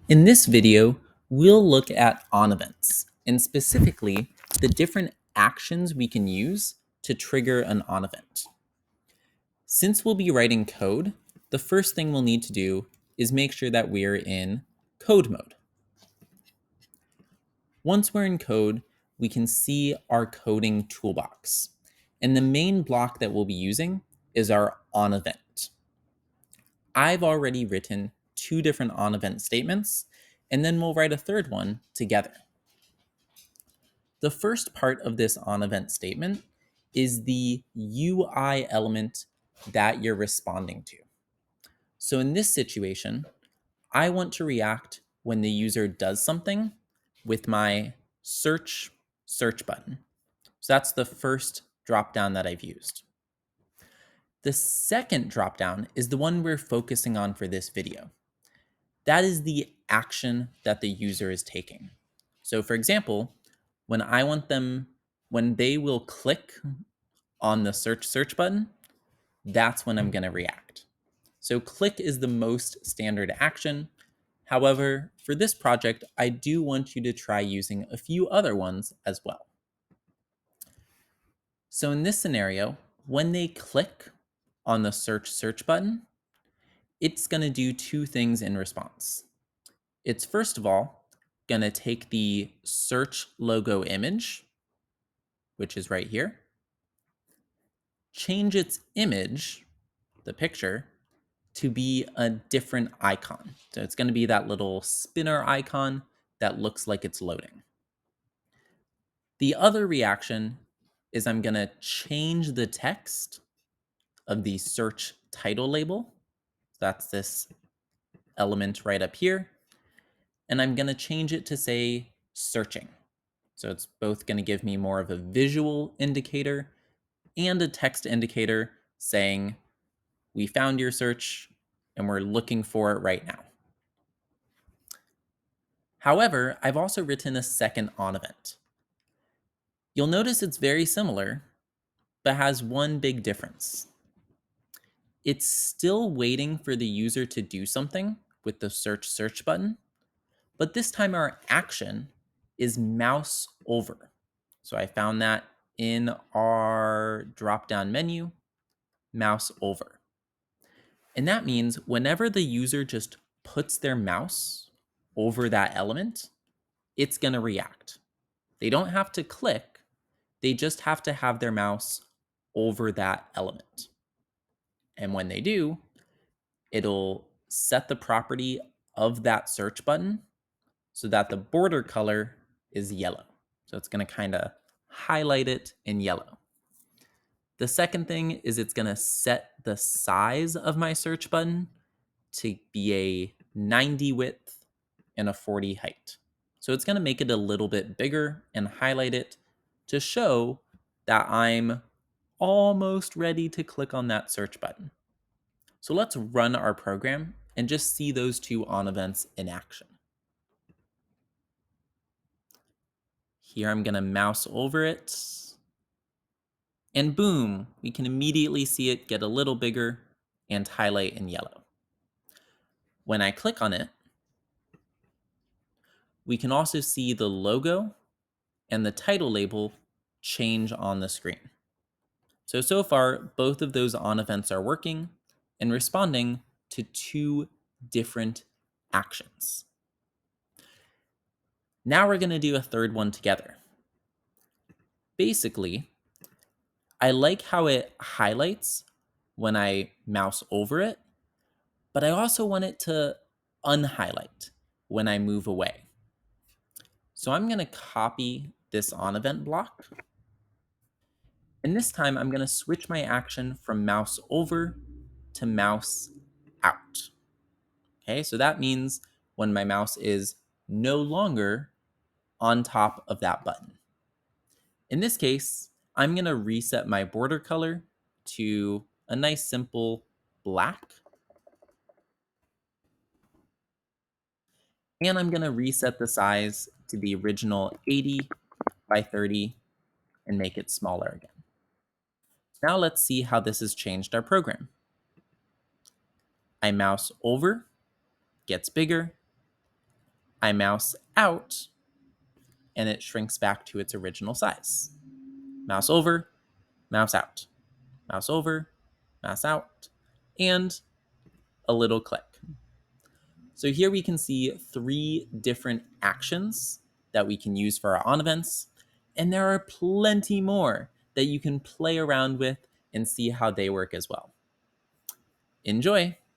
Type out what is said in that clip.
In this video, we'll look at onEvents, and specifically the different actions we can use to trigger an onEvent. Since we'll be writing code, the first thing we'll need to do is make sure that we're in code mode. Once we're in code, we can see our coding toolbox. And the main block that we'll be using is our onEvent. I've already written 2 different onEvent statements, and then we'll write a third one together. The first part of this onEvent statement is the UI element that you're responding to. So in this situation, I want to react when the user does something with my search button. So that's the first dropdown that I've used. The second dropdown is the one we're focusing on for this video. That is the action that the user is taking. So for example, when they will click on the search button, that's when I'm going to react. So click is the most standard action. However, for this project, I do want you to try using a few other ones as well. So in this scenario, when they click on the search button, it's going to do 2 things in response. It's first of all going to take the search logo image, which is right here, change its image, the picture, to be a different icon. So it's going to be that little spinner icon that looks like it's loading. The other reaction is I'm going to change the text of the search title label. That's this element right up here. And I'm going to change it to say searching. So it's both going to give me more of a visual indicator and a text indicator saying, we found your search and we're looking for it right now. However, I've also written a second onEvent. You'll notice it's very similar, but has one big difference. It's still waiting for the user to do something with the search button, but this time our action is mouse over. So I found that in our drop-down menu, mouse over. And that means whenever the user just puts their mouse over that element, it's going to react. They don't have to click, they just have to have their mouse over that element. And when they do, it'll set the property of that search button so that the border color is yellow. So it's going to kind of highlight it in yellow. The second thing is it's going to set the size of my search button to be a 90 width and a 40 height. So it's going to make it a little bit bigger and highlight it to show that I'm almost ready to click on that search button. So let's run our program and just see those 2 onEvents in action. Here I'm going to mouse over it. And boom, we can immediately see it get a little bigger and highlight in yellow. When I click on it, we can also see the logo and the title label change on the screen. So far, both of those onEvents are working and responding to 2 different actions. Now we're going to do a third one together. Basically, I like how it highlights when I mouse over it, but I also want it to unhighlight when I move away. So I'm going to copy this onEvent block. And this time I'm going to switch my action from mouse over to mouse out. Okay, so that means when my mouse is no longer on top of that button. In this case, I'm going to reset my border color to a nice simple black. And I'm going to reset the size to the original 80 by 30 and make it smaller again. Now let's see how this has changed our program. I mouse over, gets bigger. I mouse out, and it shrinks back to its original size. Mouse over, mouse out, mouse over, mouse out, and a little click. So here we can see 3 different actions that we can use for our onEvents, and there are plenty more that you can play around with and see how they work as well. Enjoy!